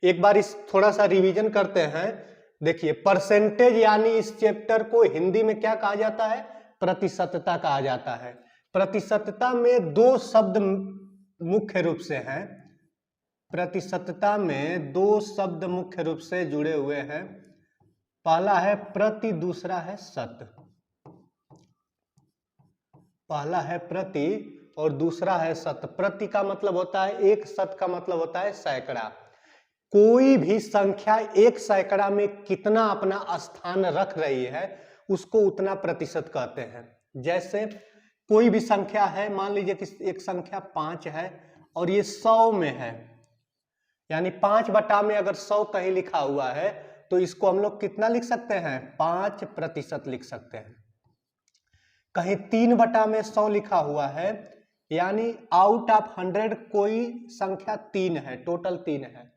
एक बार इस थोड़ा सा रिवीजन करते हैं। देखिए परसेंटेज यानी इस चैप्टर को हिंदी में क्या कहा जाता है, प्रतिशतता कहा जाता है। प्रतिशतता में दो शब्द मुख्य रूप से हैं, प्रतिशतता में दो शब्द मुख्य रूप से जुड़े हुए हैं। पहला है प्रति, दूसरा है शत। पहला है प्रति और दूसरा है शत। प्रति का मतलब होता है एक, शत का मतलब होता है सैकड़ा। कोई भी संख्या एक सैकड़ा में कितना अपना स्थान रख रही है उसको उतना प्रतिशत कहते हैं। जैसे कोई भी संख्या है, मान लीजिए कि एक संख्या 5 है और ये 100 में है, यानी 5 बटा में अगर 100 कहीं लिखा हुआ है तो इसको हम लोग कितना लिख सकते हैं, 5% लिख सकते हैं। कहीं 3 बटा में 100 लिखा हुआ है, यानी आउट ऑफ 100 कोई संख्या 3 है, टोटल 3 है,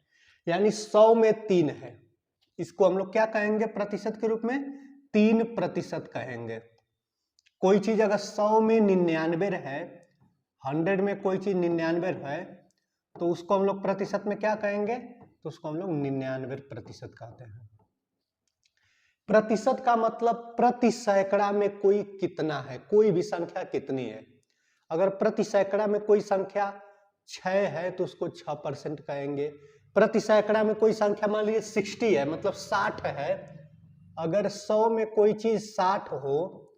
यानी 100 में 3 है, इसको हम लोग क्या कहेंगे प्रतिशत के रूप में, 3% कहेंगे। कोई चीज अगर 100 में 99 है, 100 में कोई चीज 99 है, तो उसको हम लोग प्रतिशत में क्या कहेंगे, तो उसको हम लोग 99% कहते हैं। प्रतिशत का मतलब प्रति सैकड़ा में कोई कितना है, कोई भी संख्या कितनी है। अगर प्रति सैकड़ा में कोई संख्या 6 है तो उसको 6% कहेंगे। प्रति सैकड़ा में कोई संख्या मान लीजिए 60 है, मतलब 60 है, अगर 100 में कोई चीज 60 हो,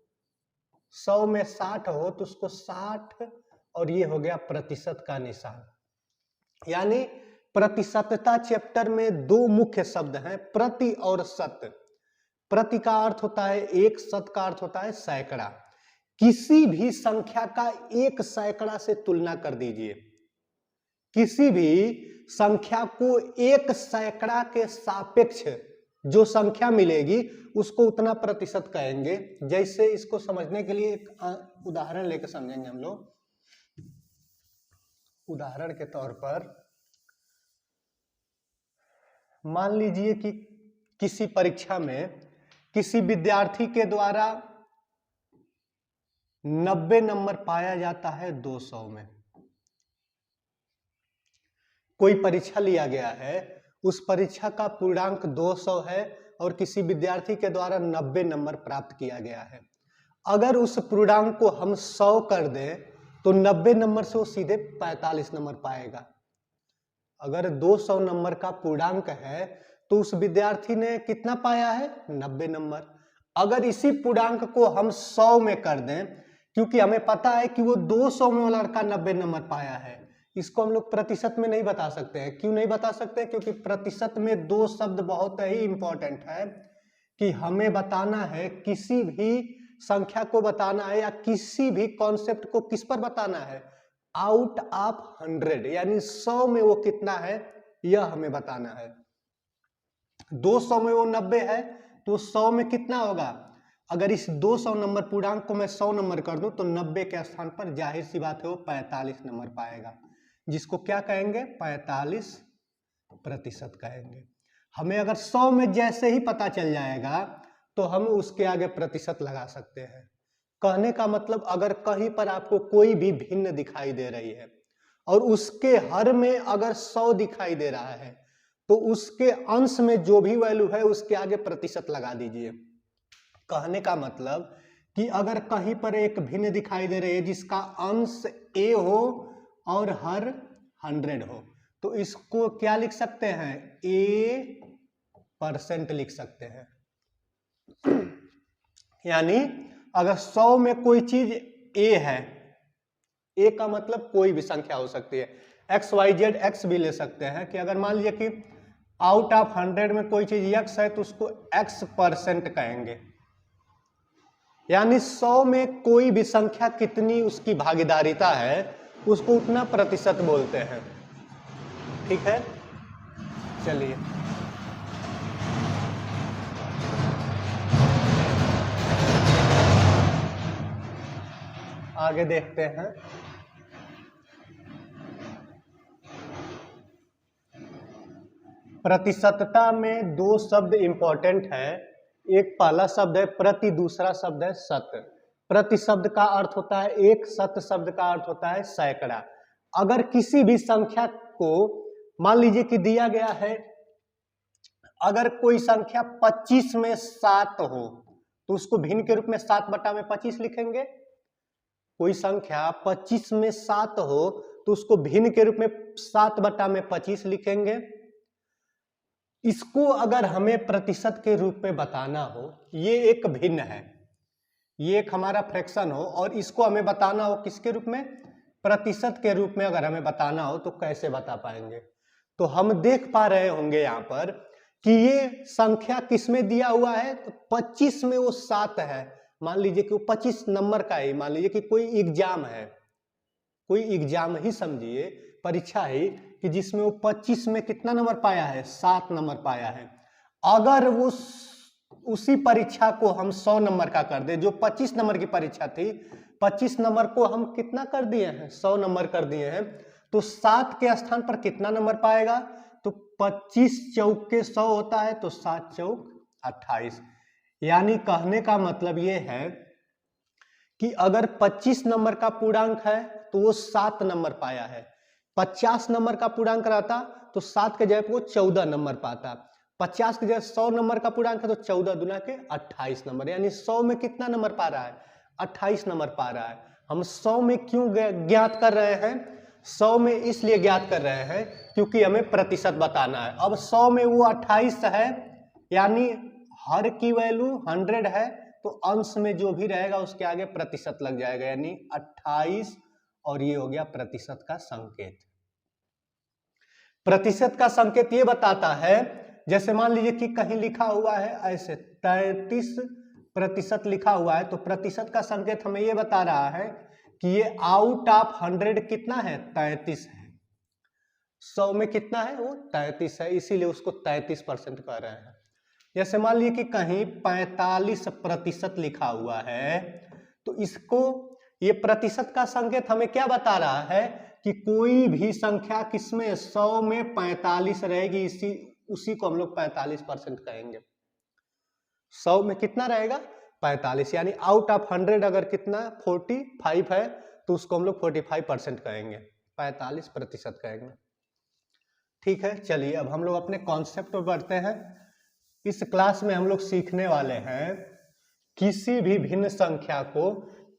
100 में 60 हो तो उसको 60 और ये हो गया प्रतिशत का निशान। यानी प्रतिशतता चैप्टर में दो मुख्य शब्द हैं, प्रति और शत। प्रति का अर्थ होता है एक, शत का अर्थ होता है सैकड़ा। किसी भी संख्या का एक सैकड़ा से तुलना कर दीजिए, किसी भी संख्या को एक सैकड़ा के सापेक्ष जो संख्या मिलेगी उसको उतना प्रतिशत कहेंगे। जैसे इसको समझने के लिए एक उदाहरण लेकर समझेंगे हम लोग। उदाहरण के तौर पर मान लीजिए कि किसी परीक्षा में किसी विद्यार्थी के द्वारा 90 नंबर पाया जाता है 200 में। कोई परीक्षा लिया गया है, उस परीक्षा का पूर्णांक 200 है और किसी विद्यार्थी के द्वारा 90 नंबर प्राप्त किया गया है। अगर उस पूर्णांक को हम 100 कर दें तो 90 नंबर से वो सीधे 45 नंबर पाएगा। अगर 200 नंबर का पूर्णांक है तो उस विद्यार्थी ने कितना पाया है, 90 नंबर। अगर इसी पूर्णांक को हम 100 में कर दें, क्योंकि हमें पता है कि वो 200 में वो लड़का 90 नंबर पाया है, इसको हम लोग प्रतिशत में नहीं बता सकते हैं। क्यों नहीं बता सकते, क्योंकि प्रतिशत में दो शब्द बहुत ही इंपॉर्टेंट है कि हमें बताना है, किसी भी संख्या को बताना है या किसी भी कॉन्सेप्ट को किस पर बताना है, आउट ऑफ 100, यानी 100 में वो कितना है यह हमें बताना है। 200 में वो 90 है तो 100 में कितना होगा। अगर इस 200 नंबर पूर्णांक को मैं 100 नंबर कर दूं तो 90 के स्थान पर जाहिर सी बात है वो 45 नंबर पाएगा, जिसको क्या कहेंगे, 45% कहेंगे। हमें अगर 100 में जैसे ही पता चल जाएगा तो हम उसके आगे प्रतिशत लगा सकते हैं। कहने का मतलब अगर कहीं पर आपको कोई भी भिन्न दिखाई दे रही है और उसके हर में अगर 100 दिखाई दे रहा है तो उसके अंश में जो भी वैल्यू है उसके आगे प्रतिशत लगा दीजिए। कहने का मतलब कि अगर कहीं पर एक भिन्न दिखाई दे रही है जिसका अंश a हो और हर 100 हो तो इसको क्या लिख सकते हैं, a% लिख सकते हैं। यानी अगर 100 में कोई चीज a है, a का मतलब कोई भी संख्या हो सकती है, XYZ X भी ले सकते हैं कि अगर मान लीजिए कि आउट ऑफ 100 में कोई चीज x है तो उसको X% कहेंगे। यानी 100 में कोई भी संख्या कितनी उसकी भागीदारिता है उसको उतना प्रतिशत बोलते हैं। ठीक है, चलिए आगे देखते हैं। प्रतिशतता में दो शब्द इंपॉर्टेंट है, एक पहला शब्द है प्रति, दूसरा शब्द है शत। प्रति शब्द का अर्थ होता है एक, शत शब्द का अर्थ होता है सैकड़ा। अगर किसी भी संख्या को मान लीजिए कि दिया गया है अगर कोई संख्या 25 में 7 हो तो उसको भिन्न के रूप में 7/25 लिखेंगे। कोई संख्या 25 में 7 हो तो उसको भिन्न के रूप में 7/25 लिखेंगे। इसको अगर हमें प्रतिशत के रूप में बताना हो, ये एक भिन्न है, ये एक हमारा फ्रैक्शन हो और इसको हमें बताना हो किसके रूप में, प्रतिशत के रूप में अगर हमें बताना हो तो कैसे बता पाएंगे। तो हम देख पा रहे होंगे यहाँ पर कि ये संख्या किसमें दिया हुआ है, तो 25 में वो 7 है। मान लीजिए कि वो 25 नंबर का ही, मान लीजिए कि कोई एग्जाम है, कोई एग्जाम ही समझिए, परीक्षा ही, कि जिसमें वो 25 में कितना नंबर पाया है, 7 नंबर पाया है। अगर वो उसी परीक्षा को हम 100 नंबर का कर दे, जो 25 नंबर की परीक्षा थी, 25 नंबर को हम कितना कर दिए हैं, 100 नंबर कर दिए हैं, तो 7 के स्थान पर कितना नंबर पाएगा, तो 25 चौक के 100 होता है, तो 7 चौक 28। यानी कहने का मतलब ये है कि अगर 25 नंबर का पूर्णांक है तो वो 7 नंबर पाया है। 50 नंबर का पूर्णांक रहता तो 7 के जगह वो 14 नंबर पाता। 50 की जगह 100 नंबर का पूर्णांक है तो 14 दूना के 28 नंबर, यानी 100 में कितना नंबर पा रहा है, 28 नंबर पा रहा है। हम 100 में क्यों ज्ञात कर रहे हैं, 100 में इसलिए ज्ञात कर रहे हैं क्योंकि हमें प्रतिशत बताना है। अब 100 में वो 28 है, यानी हर की वैल्यू 100 है, तो अंश में जो भी रहेगा उसके आगे प्रतिशत लग जाएगा, यानी 28, और ये हो गया प्रतिशत का संकेत। प्रतिशत का संकेत ये बताता है, जैसे मान लीजिए कि कहीं लिखा हुआ है ऐसे 33% लिखा हुआ है, तो प्रतिशत का संकेत हमें ये बता रहा है कि ये आउट ऑफ 100 कितना है, 33 है। 100 में कितना है, वो 33 है, इसीलिए उसको 33% कह रहे हैं। जैसे मान लीजिए कि कहीं 45% लिखा हुआ है, तो इसको, ये प्रतिशत का संकेत हमें क्या बता रहा है कि कोई भी संख्या किसमें 100 में 45 रहेगी, उसी को हम लोग 45% कहेंगे। 100 में कितना रहेगा, 45, यानी आउट ऑफ 100 अगर कितना 45 है तो उसको हम लोग 45% कहेंगे, 45% कहेंगे। ठीक है, चलिए अब हम लोग अपने कॉन्सेप्ट पर बढ़ते हैं। इस क्लास में हम लोग सीखने वाले हैं किसी भी भिन्न संख्या को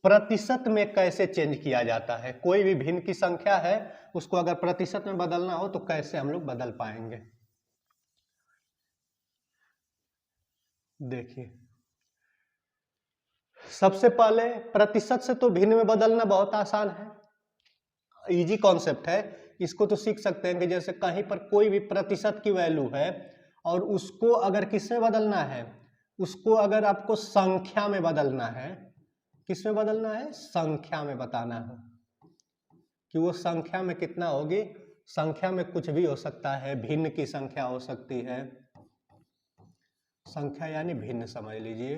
प्रतिशत में कैसे चेंज किया जाता है। कोई भी भिन्न की संख्या है, उसको अगर प्रतिशत में बदलना हो तो कैसे हम लोग बदल पाएंगे। देखिए, सबसे पहले प्रतिशत से तो भिन्न में बदलना बहुत आसान है, इजी कॉन्सेप्ट है, इसको तो सीख सकते हैं कि जैसे कहीं पर कोई भी प्रतिशत की वैल्यू है और उसको अगर किसमें बदलना है, उसको अगर आपको संख्या में बदलना है, किसमें बदलना है, संख्या में बताना है कि वो संख्या में कितना होगी। संख्या में कुछ भी हो सकता है, भिन्न की संख्या हो सकती है, संख्या यानी भिन्न समझ लीजिए,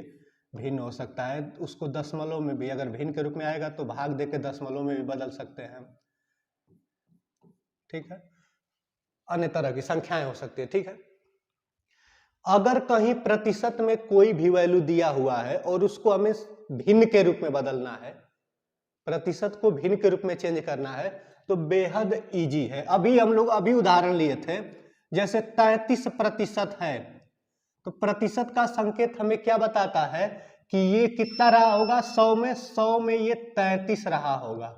भिन्न हो सकता है। उसको दशमलव में भी अगर भिन्न के रूप में आएगा तो भाग दे के दशमलव में भी बदल सकते हैं, ठीक है, अन्य तरह की संख्याएं हो सकती है, ठीक है। अगर कहीं प्रतिशत में कोई भी वैल्यू दिया हुआ है और उसको हमें भिन्न के रूप में बदलना है, प्रतिशत को भिन्न के रूप में चेंज करना है, तो बेहद इजी है। हम लोग उदाहरण लिए थे, जैसे 33% है, तो प्रतिशत का संकेत हमें क्या बताता है कि ये कितना रहा होगा, 100 में ये 33 रहा होगा,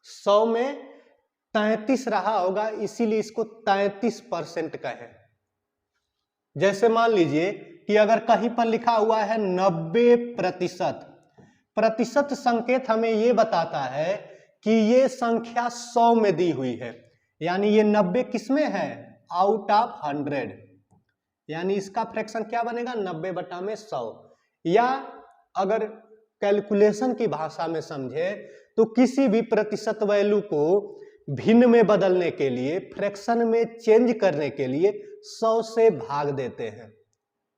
100 में 33 रहा होगा, इसीलिए इसको 33% कहें। जैसे मान लीजिए कि अगर कहीं पर लिखा हुआ है 90%, प्रतिशत संकेत हमें यह बताता है कि ये संख्या 100 में दी हुई है, यानी ये 90 किसमें है, आउट ऑफ 100, यानी इसका फ्रैक्शन क्या बनेगा, 90/100। या अगर कैलकुलेशन की भाषा में समझे तो किसी भी प्रतिशत वैल्यू को भिन्न में बदलने के लिए, फ्रैक्शन में चेंज करने के लिए 100 से भाग देते हैं।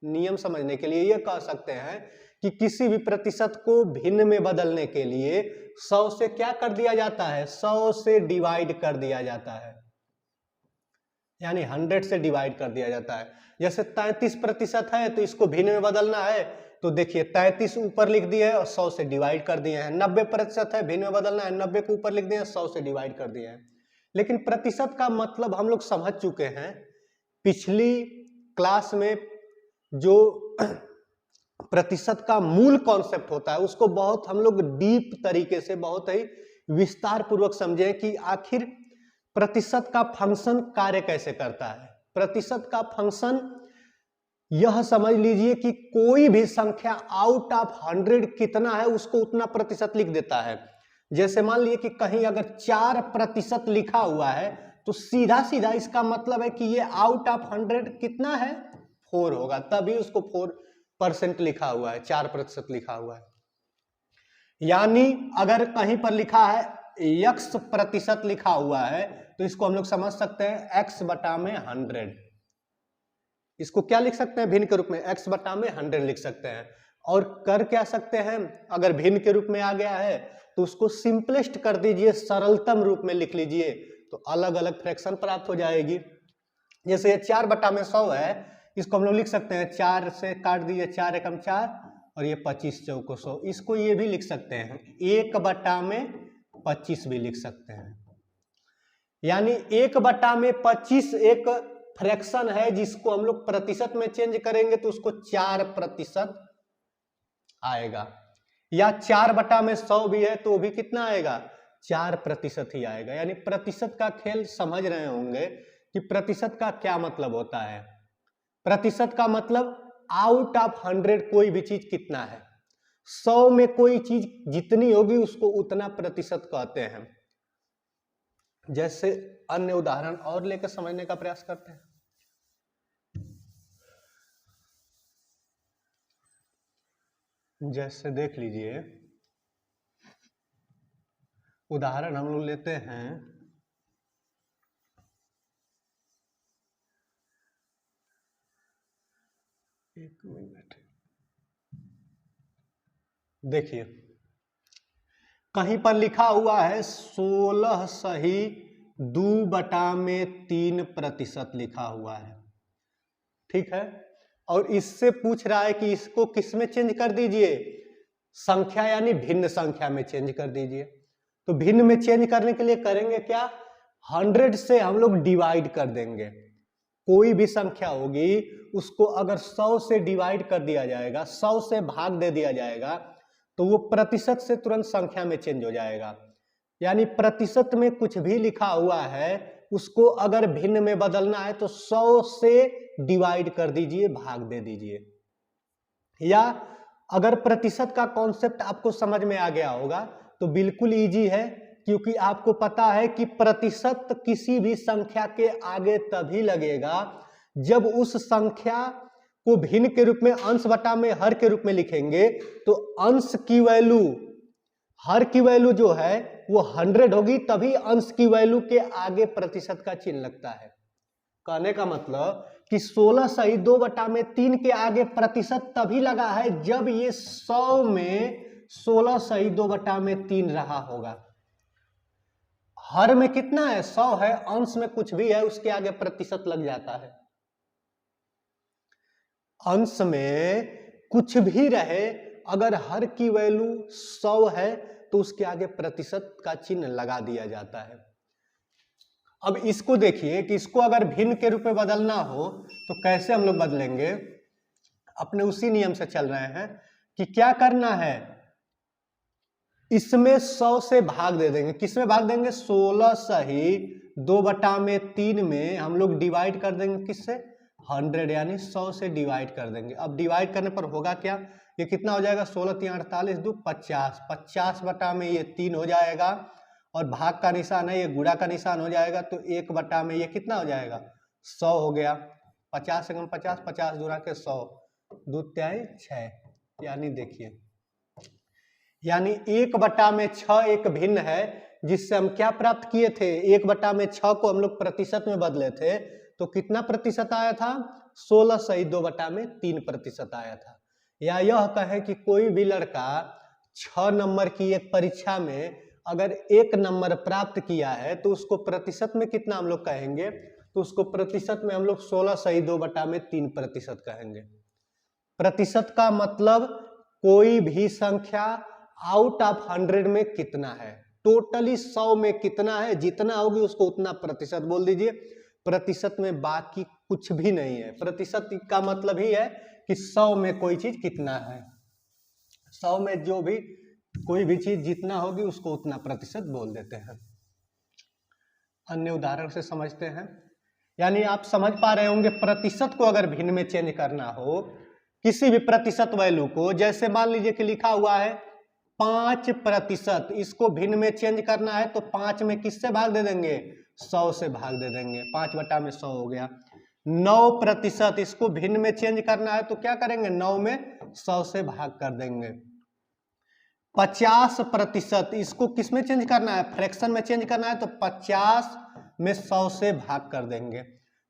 नियम समझने के लिए यह कह सकते हैं कि किसी भी प्रतिशत को भिन्न में बदलने के लिए 100 से क्या कर दिया जाता है, 100 से डिवाइड कर दिया जाता है, यानी 100 से डिवाइड कर दिया जाता है। जैसे 33% है तो इसको भिन्न में बदलना है, तो देखिए 33 ऊपर लिख दिए और 100 से डिवाइड कर दिए हैं। 90% है, भिन्न में बदलना है, 90 को ऊपर लिख दिए, 100 से डिवाइड कर दिए हैं। लेकिन प्रतिशत का मतलब हम लोग समझ चुके हैं पिछली क्लास में जो प्रतिशत का मूल कॉन्सेप्ट होता है उसको बहुत हम लोग डीप तरीके से, बहुत ही विस्तार पूर्वक समझे कि आखिर प्रतिशत का फंक्शन कार्य कैसे करता है। प्रतिशत का फंक्शन यह समझ लीजिए कि कोई भी संख्या आउट ऑफ 100 कितना है उसको उतना प्रतिशत लिख देता है। जैसे मान लीजिए कि कहीं अगर 4% लिखा हुआ है तो सीधा सीधा इसका मतलब है कि ये आउट ऑफ 100 कितना है, 4 होगा, तभी उसको 4% लिखा हुआ है, 4% लिखा हुआ है। यानी अगर कहीं पर लिखा है x% लिखा हुआ है तो इसको हम लोग समझ सकते हैं x/100। इसको क्या लिख सकते हैं भिन्न के रूप में, x/100 लिख सकते हैं। और कर क्या सकते हैं, अगर भिन्न के रूप में आ गया है तो उसको सिंपलेस्ट कर दीजिए, सरलतम रूप में लिख लीजिए, तो अलग अलग फ्रैक्शन प्राप्त हो जाएगी। जैसे ये 4/100 है, इसको हम लोग लिख सकते हैं 4 से काट दीजिए, 4 एकम 4 और ये 25 चौको 100। इसको ये भी लिख सकते हैं 1/25 भी लिख सकते हैं। यानी 1/25 एक फ्रैक्शन है जिसको हम लोग प्रतिशत में चेंज करेंगे तो उसको 4% आएगा, या 4/100 भी है तो भी कितना आएगा, 4% ही आएगा। यानी प्रतिशत का खेल समझ रहे होंगे कि प्रतिशत का क्या मतलब होता है। प्रतिशत का मतलब आउट ऑफ 100 कोई भी चीज कितना है, 100 में कोई चीज जितनी होगी उसको उतना प्रतिशत कहते हैं। जैसे अन्य उदाहरण और लेकर समझने का प्रयास करते हैं। जैसे देख लीजिए, उदाहरण हम लोग लेते हैं, एक मिनट, देखिए कहीं पर लिखा हुआ है 16(2/3) लिखा हुआ है, ठीक है। और इससे पूछ रहा है कि इसको किस में चेंज कर दीजिए, संख्या यानी भिन्न संख्या में चेंज कर दीजिए। तो भिन्न में चेंज करने के लिए करेंगे क्या, 100 से हम लोग डिवाइड कर देंगे। कोई भी संख्या होगी उसको अगर 100 से डिवाइड कर दिया जाएगा, 100 से भाग दे दिया जाएगा तो वो प्रतिशत से तुरंत संख्या में चेंज हो जाएगा। यानी प्रतिशत में कुछ भी लिखा हुआ है उसको अगर भिन्न में बदलना है तो 100 से डिवाइड कर दीजिए, भाग दे दीजिए। या अगर प्रतिशत का कॉन्सेप्ट आपको समझ में आ गया होगा तो बिल्कुल इजी है, क्योंकि आपको पता है कि प्रतिशत किसी भी संख्या के आगे तभी लगेगा जब उस संख्या को भिन्न के रूप में अंश बटा में हर के रूप में लिखेंगे तो अंश की वैल्यू, हर की वैल्यू जो है वो 100 होगी, तभी अंश की वैल्यू के आगे प्रतिशत का चिन्ह लगता है। कहने का मतलब कि 16(2/3) के आगे प्रतिशत तभी लगा है जब ये 100 में 16(2/3) रहा होगा। हर में कितना है, 100 है, अंश में कुछ भी है उसके आगे प्रतिशत लग जाता है। अंश में कुछ भी रहे, अगर हर की वैल्यू 100 है तो उसके आगे प्रतिशत का चिन्ह लगा दिया जाता है। अब इसको देखिए कि इसको अगर भिन्न के रूप में बदलना हो तो कैसे हम लोग बदलेंगे। अपने उसी नियम से चल रहे हैं कि क्या करना है, इसमें 100 से भाग दे देंगे। किसमें भाग देंगे, 16(2/3) में हम लोग डिवाइड कर देंगे किससे, 100, यानी 100 से डिवाइड कर देंगे। अब डिवाइड करने पर होगा क्या, ये कितना हो जाएगा, 16×3 = 48, 2 50, 50 में ये 3 हो जाएगा और भाग का निशान है, ये गुणा का निशान हो जाएगा तो 1 में ये कितना हो जाएगा, 100 हो गया। 50 × 50, 50 × 100, 2 × 6, यानी देखिए, यानी 1/6 एक भिन्न है जिससे हम क्या प्राप्त किए थे, 1/6 को हम लोग प्रतिशत में बदले थे तो कितना प्रतिशत आया था, 16(2/3) आया था। या यह कहें कि कोई भी लड़का 6 नंबर की एक परीक्षा में अगर 1 नंबर प्राप्त किया है तो उसको प्रतिशत में कितना हम लोग कहेंगे, तो उसको प्रतिशत में हम लोग 16(2/3) कहेंगे। प्रतिशत का मतलब कोई भी संख्या आउट ऑफ 100 में कितना है, टोटली 100 में कितना है, जितना होगी उसको उतना प्रतिशत बोल दीजिए। प्रतिशत में बाकी कुछ भी नहीं है। प्रतिशत का मतलब ही है कि 100 में कोई चीज कितना है, 100 में जो भी कोई भी चीज जितना होगी उसको उतना प्रतिशत बोल देते हैं। अन्य उदाहरण से समझते हैं। यानी आप समझ पा रहे होंगे, प्रतिशत को अगर भिन्न में चेंज करना हो, किसी भी प्रतिशत वैल्यू को, जैसे मान लीजिए कि लिखा हुआ है 5%, इसको भिन्न में चेंज करना है तो 5 में किससे भाग दे देंगे, 100 से भाग दे देंगे, 5 बटा में 100 हो गया। 9%, इसको भिन्न में चेंज करना है तो क्या करेंगे, 9 में 100 से भाग कर देंगे। 50%, इसको किस में चेंज करना है, फ्रैक्शन में चेंज करना है तो 50 में 100 से भाग कर देंगे।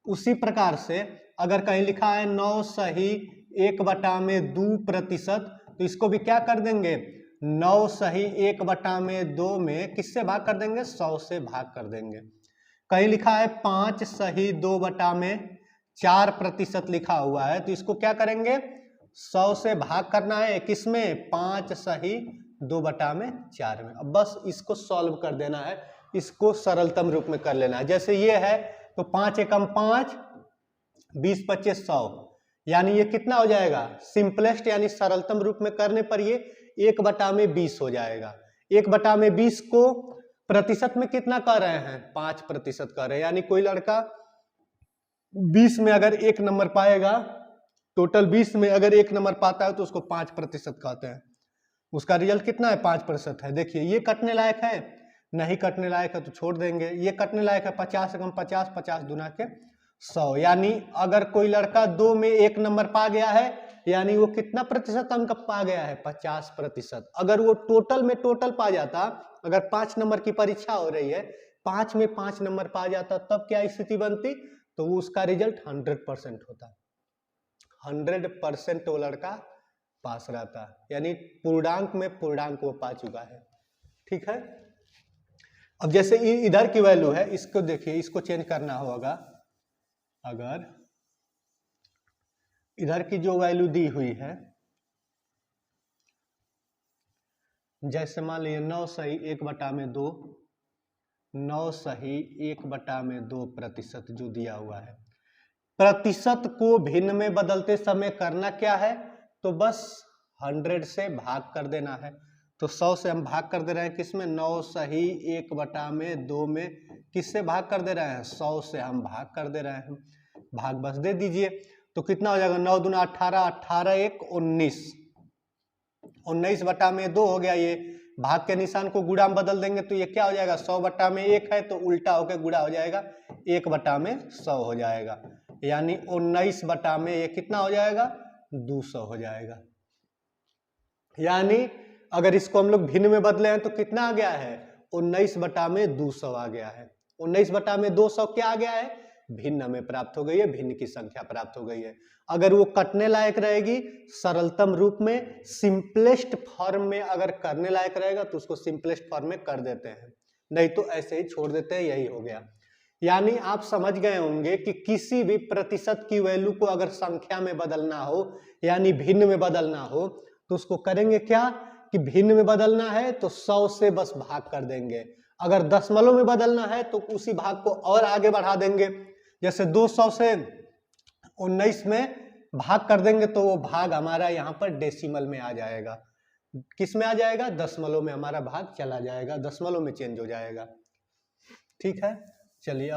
उसी प्रकार से अगर कहीं लिखा है 9 सही 1/2%, तो इसको भी क्या कर देंगे, 9 सही 1/2 में किससे भाग कर देंगे, 100 से भाग कर देंगे। कहीं लिखा है 5 सही 2/4% लिखा हुआ है, तो इसको क्या करेंगे, 100 से भाग करना है किसमें, 5 सही 2/4 में। अब बस इसको सॉल्व कर देना है, इसको सरलतम रूप में कर लेना है। जैसे ये है तो 5 एकम 5, 20 25 100, यानी ये कितना हो जाएगा, सिंपलेस्ट यानी सरलतम रूप में करने पर ये 1/20 हो जाएगा। 1/20 को प्रतिशत में कितना कर रहे हैं, 5% कर रहे हैं। यानी कोई लड़का 20 में अगर 1 नंबर पाएगा, टोटल 20 में अगर 1 नंबर पाता है तो उसको 5% कहते हैं। उसका रिजल्ट कितना है, 5% है। देखिए ये कटने लायक है, नहीं कटने लायक है तो छोड़ देंगे। ये कटने लायक है, 50 एकम 50, 50 दूना के 100। यानी अगर कोई लड़का 2 में 1 नंबर पा गया है, यानी वो कितना प्रतिशत अंक पा गया है, 50%। अगर वो टोटल में टोटल पा जाता, अगर 5 नंबर की परीक्षा हो रही है, 5 में 5 नंबर पा जाता, तब क्या स्थिति बनती, तो उसका रिजल्ट 100% होता, 100% वो लड़का पास रहता, यानी पूर्णांक में पूर्णांक वो पा चुका है। ठीक है। अब जैसे इधर की वैल्यू है, इसको देखिए, इसको चेंज करना होगा। अगर इधर की जो वैल्यू दी हुई है, जैसे मान लीजिए 9 सही 1/2, 9 सही 1/2% जो दिया हुआ है। प्रतिशत को भिन्न में बदलते समय करना क्या है, तो बस 100 से भाग कर देना है। तो 100 से हम भाग कर दे रहे हैं किसमें, 9 सही 1/2 में किससे भाग कर दे रहे हैं, 100 से हम भाग कर दे रहे हैं। भाग बस दे दीजिए, तो कितना हो जाएगा, 9 दूना 18, 18 1 19, 19/2 हो गया। ये भाग के निशान को गुणा में बदल देंगे तो ये क्या हो जाएगा, 100/1 है तो उल्टा होकर गुणा हो जाएगा, 1/100 हो जाएगा। यानी 19 ये कितना हो जाएगा, 200 हो जाएगा। यानी अगर इसको हम लोग भिन्न में बदले हैं तो कितना आ गया है, 19/200 आ गया है। 19/200 क्या आ गया है, भिन्न में प्राप्त हो गई है, भिन्न की संख्या प्राप्त हो गई है। अगर वो कटने लायक रहेगी, सरलतम रूप में सिंपलेस्ट फॉर्म में अगर करने लायक रहेगा तो उसको सिंपलेस्ट फॉर्म में कर देते हैं, नहीं तो ऐसे ही छोड़ देते हैं। यही हो गया। यानी आप समझ गए होंगे कि किसी भी प्रतिशत की वैल्यू को अगर संख्या में बदलना हो, यानी भिन्न में बदलना हो, तो उसको करेंगे क्या कि भिन्न में बदलना है तो 100 से बस भाग कर देंगे। अगर दशमलव में बदलना है तो उसी भाग को और आगे बढ़ा देंगे। जैसे 200 से 19 में भाग कर देंगे तो वो भाग हमारा यहाँ पर डेसिमल में आ जाएगा। किस में आ जाएगा, दशमलव में हमारा भाग चला जाएगा, दशमलव में चेंज हो जाएगा। ठीक है, चलिए अब